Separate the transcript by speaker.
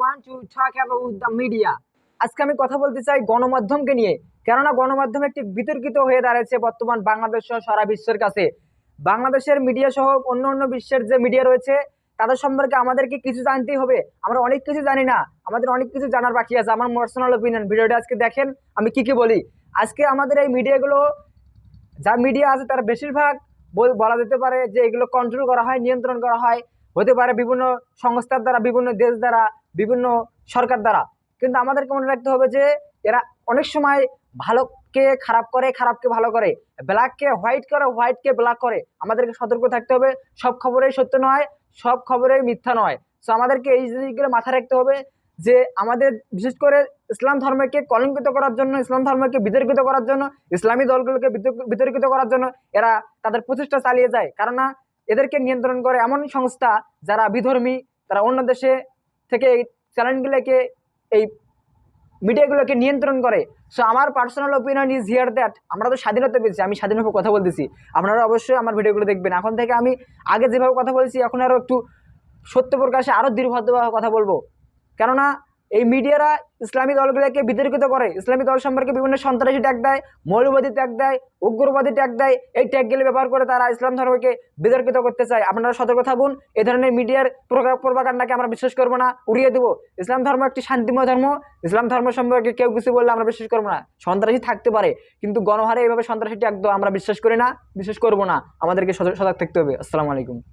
Speaker 1: want to talk about the media. আজকে আমি কথা বলতে চাই গণমাধ্যমকে নিয়ে। কেননা গণমাধ্যম একটি বিতর্কিত হয়ে দাঁড়িয়েছে বর্তমান বাংলাদেশ সহ সারা বিশ্বের কাছে। বাংলাদেশের মিডিয়া সহ অন্য অন্য বিশ্বের যে মিডিয়া রয়েছে তাদের সম্পর্কে আমাদেরকে কিছু জানতেই হবে। আমরা অনেক কিছু জানি না, আমাদের অনেক কিছু জানার বাকি আছে। আমার পার্সোনাল ওপিনিয়ন, ভিডিওটা আজকে দেখেন আমি কি বলি। আজকে আমাদের এই মিডিয়াগুলো, যা মিডিয়া আছে তার বেশিরভাগ বলা যেতে পারে যে এগুলো কন্ট্রোল করা হয়, নিয়ন্ত্রণ করা হয়, হতে পারে বিভিন্ন সংস্থার দ্বারা, বিভিন্ন দেশ দ্বারা, বিভিন্ন সরকার দ্বারা। কিন্তু আমাদেরকে মনে রাখতে হবে যে এরা অনেক সময় ভালোকে খারাপ করে, খারাপকে ভালো করে, ব্ল্যাককে হোয়াইট করে, হোয়াইটকে ব্ল্যাক করে। আমাদেরকে সতর্ক থাকতে হবে, সব খবরেই সত্য নয়, সব খবরেই মিথ্যা নয়। সো আমাদেরকে এই জিনিসগুলো মাথায় রাখতে হবে যে আমাদের বিশেষ করে ইসলাম ধর্মকে কলঙ্কিত করার জন্য, ইসলাম ধর্মকে বিতর্কিত করার জন্য, ইসলামী দলগুলোকে বিতর্কিত করার জন্য এরা তাদের প্রচেষ্টা চালিয়ে যায়। কেননা এদেরকে নিয়ন্ত্রণ করে এমন সংস্থা যারা বিধর্মী, তারা অন্য দেশে থেকে এই চ্যানেলগুলোকে, এই মিডিয়াগুলোকে নিয়ন্ত্রণ করে। সো আমার personal opinion is here that আমরা তো স্বাধীনতা পেয়েছি, আমি স্বাধীনভাবে কথা বলতেছি, আপনারা অবশ্যই আমার ভিডিওগুলো দেখবেন। এখন থেকে আমি আগে যেভাবে কথা বলছি এখন আরও একটু সত্য প্রকাশে আরও দৃঢ়ভাবে কথা বলবো। কেননা এই মিডিয়ারা ইসলামী দলগুলোকে বিতর্কিত করে, ইসলামী দল সম্পর্কে বিভিন্ন সন্ত্রাসী ট্যাগ দেয়, মৌলবাদী ট্যাগ দেয়, উগ্রবাদী ট্যাগ দেয়। এই ট্যাগগুলো ব্যবহার করে তারা ইসলাম ধর্মকে বিতর্কিত করতে চায়। আপনারা সতর্ক থাকুন, এই ধরনের মিডিয়ার প্রোপাগান্ডাকে আমরা বিশ্বাস করবো না, উড়িয়ে দেবো। ইসলাম ধর্ম একটি শান্তিময় ধর্ম, ইসলাম ধর্ম সম্পর্কে কেউ কিছু বললে আমরা বিশ্বাস করবো না। সন্ত্রাসী থাকতে পারে, কিন্তু গণহারে এইভাবে সন্ত্রাসী ট্যাগ দেওয়া আমরা বিশ্বাস করি না, বিশ্বাস করবো না। আমাদেরকে সজাগ থাকতে হবে। আসসালামু আলাইকুম।